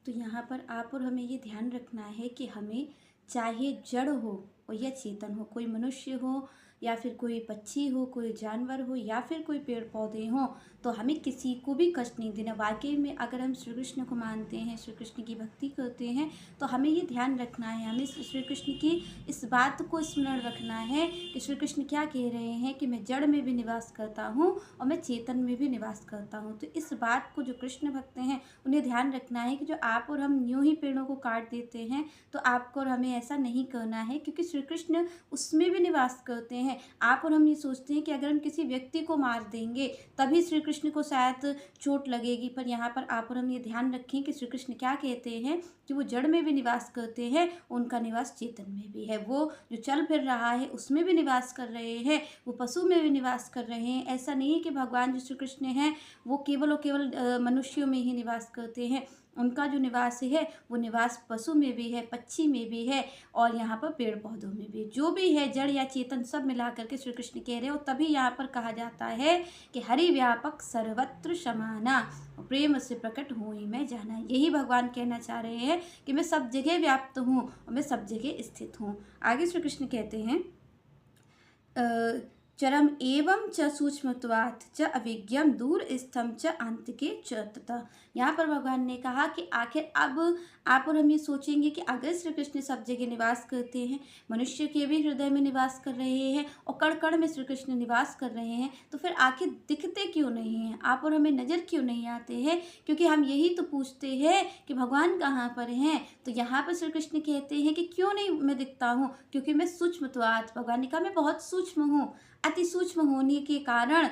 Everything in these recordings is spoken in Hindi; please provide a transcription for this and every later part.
तो यहाँ पर आप और हमें ये ध्यान रखना है कि हमें चाहे जड़ हो और या चेतन हो, कोई मनुष्य हो या फिर कोई पक्षी हो, कोई जानवर हो या फिर कोई पेड़ पौधे हों, तो हमें किसी को भी कष्ट नहीं देना। वाकई में अगर हम श्री कृष्ण को मानते हैं, श्री कृष्ण की भक्ति करते हैं, तो हमें ये ध्यान रखना है, हमें श्री कृष्ण की इस बात को स्मरण रखना है कि श्री कृष्ण क्या कह रहे हैं कि मैं जड़ में भी निवास करता हूँ और मैं चेतन में भी निवास करता हूँ। तो इस बात को जो कृष्ण भक्त हैं उन्हें ध्यान रखना है कि जो आप और हम यूं ही पेड़ों को काट देते हैं, तो आपको और हमें ऐसा नहीं करना है, क्योंकि श्री कृष्ण उसमें भी निवास करते हैं। आप और हम ये सोचते हैं कि अगर हम किसी व्यक्ति को मार देंगे तभी श्री कृष्ण को शायद चोट लगेगी, पर यहाँ पर आप और हम ये ध्यान रखें कि श्री कृष्ण क्या कहते हैं कि वो जड़ में भी निवास करते हैं, उनका निवास चेतन में भी है। वो जो चल फिर रहा है उसमें भी निवास कर रहे हैं, वो पशु में भी निवास कर रहे हैं। ऐसा नहीं है कि भगवान जो श्री कृष्ण हैं वो केवल और केवल मनुष्यों में ही निवास करते हैं। उनका जो निवास है वो निवास पशु में भी है, पक्षी में भी है और यहाँ पर पेड़ पौधों में भी। जो भी है जड़ या चेतन सब मिला करके श्री कृष्ण कह रहे हो। तभी यहाँ पर कहा जाता है कि हरि व्यापक सर्वत्र समाना, प्रेम से प्रकट हुई मैं जाना। यही भगवान कहना चाह रहे हैं कि मैं सब जगह व्याप्त हूँ और मैं सब जगह स्थित हूँ। आगे श्री कृष्ण कहते हैं चरम एवं च सूक्ष्मत्वात् च अविज्ञम दूर स्थम च आंतके च तथा। यहाँ पर भगवान ने कहा कि आखिर अब आप और हम ये सोचेंगे कि अगर श्री कृष्ण सब जगह निवास करते हैं, मनुष्य के भी हृदय में निवास कर रहे हैं और कण कण में श्री कृष्ण निवास कर रहे हैं, तो फिर आखिर दिखते क्यों नहीं हैं, आप और हमें नज़र क्यों नहीं आते हैं? क्योंकि हम यही तो पूछते हैं कि भगवान कहाँ पर हैं। तो यहाँ पर श्री कृष्ण कहते हैं कि क्यों नहीं मैं दिखता हूँ, क्योंकि मैं सूक्ष्मत्वात्, भगवान ने कहा मैं बहुत सूक्ष्म हूँ। अति सूक्ष्म होने के कारण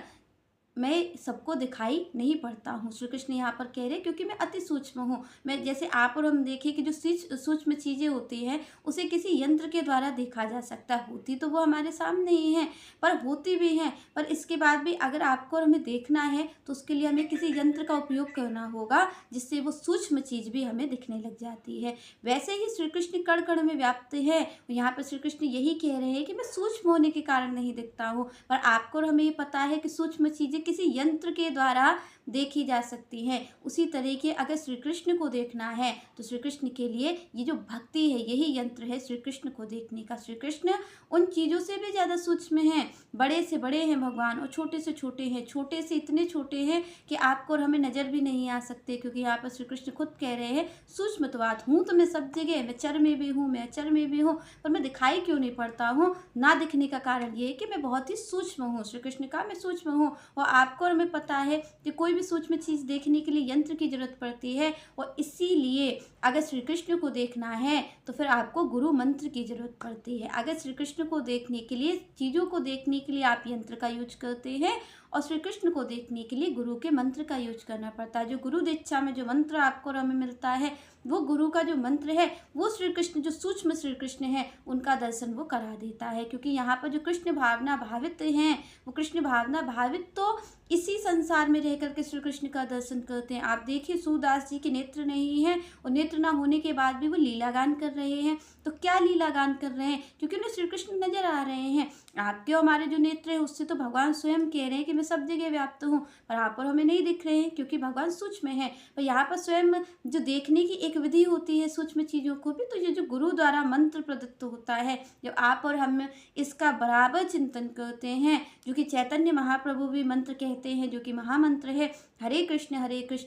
मैं सबको दिखाई नहीं पड़ता हूँ। श्री कृष्ण यहाँ पर कह रहे हैं क्योंकि मैं अति सूक्ष्म हूँ। मैं जैसे आप और हम देखें कि जो सूक्ष्म चीज़ें होती हैं उसे किसी यंत्र के द्वारा देखा जा सकता है, होती तो वो हमारे सामने ही है, पर होती भी हैं, पर इसके बाद भी अगर आपको और हमें देखना है तो उसके लिए हमें किसी यंत्र का उपयोग करना होगा, जिससे वो सूक्ष्म चीज़ भी हमें दिखने लग जाती है। वैसे ही श्री कृष्ण कण कण में व्याप्त है। यहाँ पर श्री कृष्ण यही कह रहे हैं कि मैं सूक्ष्म होने के कारण नहीं दिखता हूँ, पर आपको और हमें ये पता है कि सूक्ष्म चीज़ें किसी यंत्र के द्वारा देखी जा सकती हैं। उसी तरीके अगर श्री कृष्ण को देखना है तो श्री कृष्ण के लिए ये जो भक्ति है यही यंत्र है श्री कृष्ण को देखने का। श्री कृष्ण उन चीज़ों से भी ज़्यादा सूक्ष्म हैं, बड़े से बड़े हैं भगवान और छोटे से छोटे हैं, छोटे से इतने छोटे हैं कि आपको और हमें नज़र भी नहीं आ सकते। क्योंकि यहाँ पर श्री कृष्ण खुद कह रहे हैं सूक्ष्मत्वात् हूँ तो मैं सब जगह, मैं चर में भी हूँ, मैं अचर में भी हूँ, पर मैं दिखाई क्यों नहीं पड़ता हूँ? ना दिखने का कारण ये है कि मैं बहुत ही सूक्ष्म हूँ। श्री कृष्ण का मैं सूक्ष्म हूँ और आपको और हमें पता है कि कोई भी सूक्ष्म चीज़ देखने के लिए यंत्र की जरूरत पड़ती है, और इसीलिए अगर श्री कृष्ण को देखना है तो फिर आपको गुरु मंत्र की जरूरत पड़ती है। अगर श्री कृष्ण को देखने के लिए, चीज़ों को देखने के लिए आप यंत्र का यूज करते हैं, और श्री कृष्ण को देखने के लिए गुरु के मंत्र का यूज करना पड़ता है। जो गुरु दीक्षा में जो मंत्र आपको और हमें मिलता है, वो गुरु का जो मंत्र है वो श्री कृष्ण, जो सूक्ष्म श्री कृष्ण है, उनका दर्शन वो करा देता है। क्योंकि यहाँ पर जो कृष्ण भावना भावित हैं, वो कृष्ण भावना भावित तो इसी संसार में रह करके श्री कृष्ण का दर्शन करते हैं। आप देखिए सूरदास जी के नेत्र नहीं हैं और नेत्र ना होने के बाद भी वो लीला गान कर रहे हैं। तो क्या लीला गान कर रहे हैं? क्योंकि उन्हें श्री कृष्ण नजर आ रहे हैं। आपके हमारे जो नेत्र है उससे तो भगवान स्वयं कह रहे हैं कि मैं सब जगह व्याप्त हूँ, पर आप और हमें नहीं दिख रहे हैं क्योंकि भगवान सूक्ष्म है। पर यहाँ पर स्वयं जो देखने की एक विधि होती है सूक्ष्म चीज़ों को भी, तो ये जो गुरु द्वारा मंत्र प्रदत्त होता है, जब आप और हम इसका बराबर चिंतन करते हैं, जो कि चैतन्य महाप्रभु भी मंत्र कहते हैं, जो कि महामंत्र है हरे कृष्ण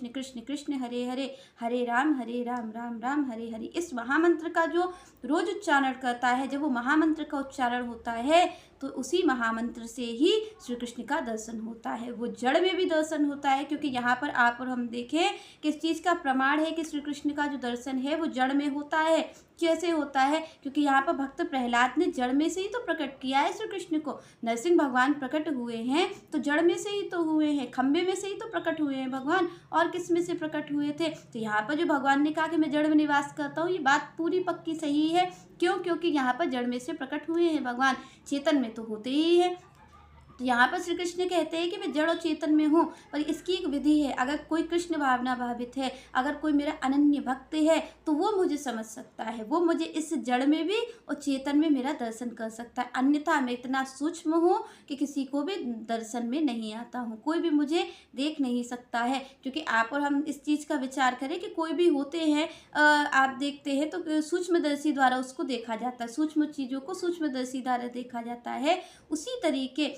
कृष्ण कृष्ण हरे हरे, हरे राम राम राम हरे हरे। इस महामंत्र का जो रोज उच्चारण करता है, जब वो महामंत्र का उच्चारण होता है तो उसी महामंत्र से ही श्री कृष्ण का दर्शन होता है। वो जड़ में भी दर्शन होता है, क्योंकि यहाँ पर आप और हम देखें किस चीज़ का प्रमाण है कि श्री कृष्ण का जो दर्शन है वो जड़ में होता है। कैसे होता है? क्योंकि यहाँ पर भक्त प्रहलाद ने जड़ में से ही तो प्रकट किया है श्री कृष्ण को। नरसिंह भगवान प्रकट हुए हैं तो जड़ में से ही तो हुए हैं, खंबे में से ही तो प्रकट हुए हैं भगवान, और किस में से प्रकट हुए थे? तो यहाँ पर जो भगवान ने कहा कि मैं जड़ में निवास करता हूँ, ये बात पूरी पक्की सही है। क्यों? क्योंकि यहाँ पर जड़ में से प्रकट हुए हैं भगवान, चेतन में तो होते ही हैं। तो यहाँ पर श्री कृष्ण कहते हैं कि मैं जड़ और चेतन में हूँ, पर इसकी एक विधि है। अगर कोई कृष्ण भावना भावित है, अगर कोई मेरा अनन्य भक्त है, तो वो मुझे समझ सकता है, वो मुझे इस जड़ में भी और चेतन में मेरा दर्शन कर सकता है। अन्यथा मैं इतना सूक्ष्म हूँ कि किसी को भी दर्शन में नहीं आता हूँ, कोई भी मुझे देख नहीं सकता है। क्योंकि आप और हम इस चीज़ का विचार करें कि कोई भी होते हैं, आप देखते हैं तो सूक्ष्मदर्शी द्वारा उसको देखा जाता है, सूक्ष्म चीज़ों को सूक्ष्मदर्शी द्वारा देखा जाता है। उसी तरीके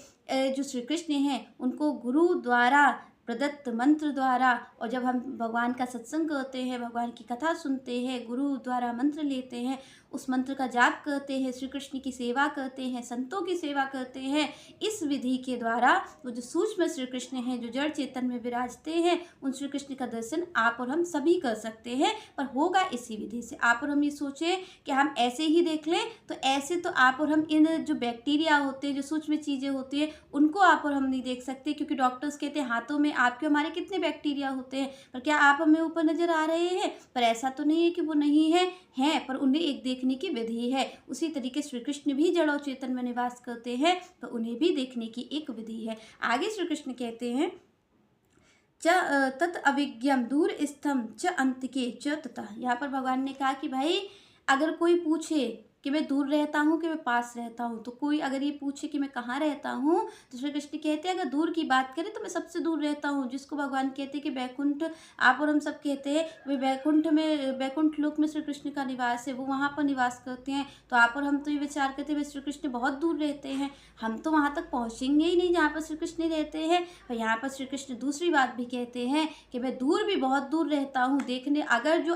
जो श्री कृष्ण हैं उनको गुरु द्वारा प्रदत्त मंत्र द्वारा, और जब हम भगवान का सत्संग करते हैं, भगवान की कथा सुनते हैं, गुरु द्वारा मंत्र लेते हैं, उस मंत्र का जाप करते हैं, श्री कृष्ण की सेवा करते हैं, संतों की सेवा करते हैं, इस विधि के द्वारा वो जो सूक्ष्म श्री कृष्ण हैं, जो जड़ चेतन में विराजते हैं, उन श्री कृष्ण का दर्शन आप और हम सभी कर सकते हैं। पर होगा इसी विधि से। आप और हम ये सोचें कि हम ऐसे ही देख लें, तो ऐसे तो आप और हम इन जो बैक्टीरिया होते हैं, जो सूक्ष्म चीज़ें होती हैं, उनको आप और हम नहीं देख सकते। क्योंकि डॉक्टर्स कहते हैं हाथों में आपके हमारे कितने बैक्टीरिया होते हैं, पर क्या आप हमें ऊपर नजर आ रहे हैं? पर ऐसा तो नहीं है कि वो नहीं है, पर उन्हें एक देखने की विधि है। उसी तरीके श्री कृष्ण भी जड़ और चेतन में निवास करते हैं, तो उन्हें भी देखने की एक विधि है। आगे श्री कृष्ण कहते हैं तत् अविज्ञम दूर स्थम च अंतिके च ततः। यहाँ पर भगवान ने कहा कि भाई अगर कोई पूछे कि मैं दूर रहता हूँ कि मैं पास रहता हूँ, तो कोई अगर ये पूछे कि मैं कहाँ रहता हूँ, तो श्री कृष्ण कहते हैं अगर दूर की बात करें तो मैं सबसे दूर रहता हूँ, जिसको भगवान कहते हैं कि बैकुंठ, आप और हम सब कहते हैं वे बैकुंठ लोक में श्री कृष्ण का निवास है, वो वहाँ पर निवास करते हैं। तो आप और हम तो ये विचार करते हैं वे श्री कृष्ण बहुत दूर रहते हैं, हम तो वहाँ तक पहुँचेंगे ही नहीं जहाँ पर श्री कृष्ण रहते हैं। और यहाँ पर श्री कृष्ण दूसरी बात भी कहते हैं कि मैं दूर भी बहुत दूर रहता हूँ देखने, अगर जो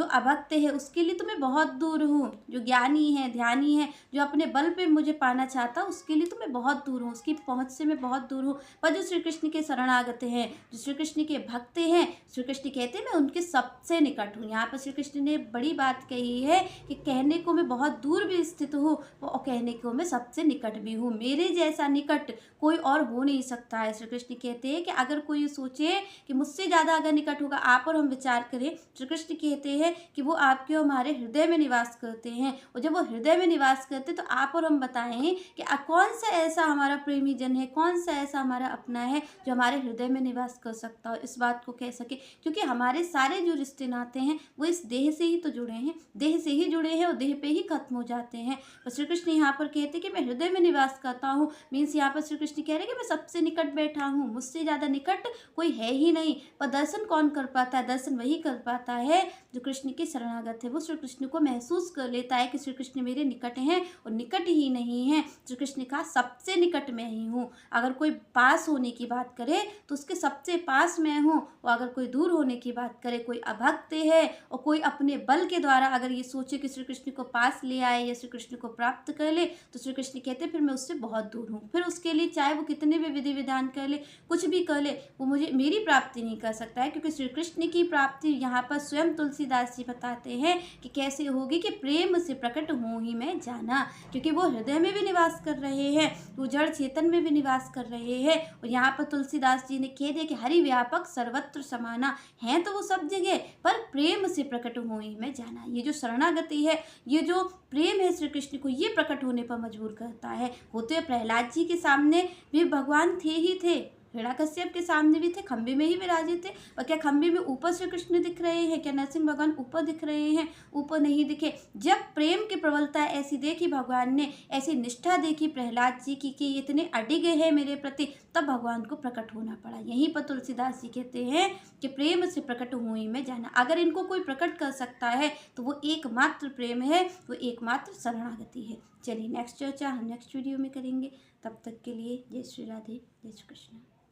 अभक्त है उसके लिए तो मैं बहुत दूर हूँ, जो ज्ञानी है, ध्यानी है, जो अपने बल पे मुझे पाना चाहता उसके लिए तो मैं बहुत दूर हूँ, उसकी पहुँच से मैं बहुत दूर हूँ। पर जो श्री कृष्ण के शरणागत हैं, जो श्री कृष्ण के भक्त हैं, श्री कृष्ण कहते हैं मैं उनके सबसे निकट हूँ। यहाँ पर श्री कृष्ण ने बड़ी बात कही है कि कहने को मैं बहुत दूर भी स्थित हूँ और कहने को मैं सबसे निकट भी हूँ, मेरे जैसा निकट कोई और हो नहीं सकता है। श्री कृष्ण कहते हैं कि अगर कोई सोचे कि मुझसे ज़्यादा अगर निकट होगा, आप और हम विचार करें, श्री कृष्ण कहते हैं कि वो आपके और हमारे हृदय में निवास करते हैं, और जब वो हृदय में निवास करते तो आप और हम बताएं कि कौन सा ऐसा हमारा प्रेमी जन है, कौन सा ऐसा हमारा अपना है जो हमारे हृदय में निवास कर सकता हो, इस बात को कह सके। क्योंकि हमारे सारे जो रिश्ते नाते हैं वो इस देह से ही तो जुड़े हैं, देह से ही जुड़े हैं और देह पे ही खत्म हो जाते हैं। तो श्री कृष्ण यहाँ पर कहते हैं कि मैं हृदय में निवास करता हूँ, मीन्स यहाँ पर श्री कृष्ण कह रहे हैं कि मैं सबसे निकट बैठा हूँ, मुझसे ज़्यादा निकट कोई है ही नहीं। पर दर्शन कौन कर पाता है? दर्शन वही कर पाता है जो कृष्ण के शरणागत है। वो श्री कृष्ण को महसूस कर लेता है कि श्री कृष्ण मेरे निकट हैं, और निकट ही नहीं है, श्री कृष्ण का सबसे निकट मैं ही हूँ। अगर कोई पास होने की बात करे तो उसके सबसे पास मैं हूँ, और अगर कोई दूर होने की बात करे, कोई अभक्त है और कोई अपने बल के द्वारा अगर ये सोचे कि श्री कृष्ण को पास ले आए या श्री कृष्ण को प्राप्त कर ले, तो श्री कृष्ण कहते फिर मैं उससे बहुत दूर हूँ। फिर उसके लिए चाहे वो कितने भी विधि विधान कर ले, कुछ भी कर ले, वो मुझे मेरी प्राप्ति नहीं कर सकता है। क्योंकि श्री कृष्ण की प्राप्ति यहाँ पर स्वयं तुलसीदास जी बताते हैं कि कैसे होगी, कि प्रेम से प्रकट हूँ ही मैं जाना। क्योंकि वो हृदय में भी निवास कर रहे हैं, वो जड़ चेतन में भी निवास कर रहे हैं। और यहाँ पर तुलसीदास जी ने कह दिया कि हरि व्यापक सर्वत्र समाना, है तो वो सब जगह, पर प्रेम से प्रकट हूँ ही मैं जाना। ये जो शरणागति है, ये जो प्रेम है श्री कृष्ण को, ये प्रकट होने पर मजबूर करता है। होते प्रहलाद जी के सामने भी भगवान थे ही थे, हिरण्यकश्यप के सामने भी थे, खंबे में ही विराजे थे। और क्या खंबे में ऊपर श्री कृष्ण दिख रहे हैं? क्या नरसिंह भगवान ऊपर दिख रहे हैं? ऊपर नहीं दिखे। जब प्रेम की प्रबलता ऐसी देखी भगवान ने, ऐसी निष्ठा देखी प्रहलाद जी की कि इतने अडिग है मेरे प्रति, तब भगवान को प्रकट होना पड़ा। यहीं पर तुलसीदास जी कहते हैं कि प्रेम से प्रकट हूँ ही मैं जाना। अगर इनको कोई प्रकट कर सकता है तो वो एकमात्र प्रेम है, वो एकमात्र शरणागति है। चलिए नेक्स्ट चर्चा हम नेक्स्ट वीडियो में करेंगे। तब तक के लिए जय श्री राधे, जय श्री कृष्ण।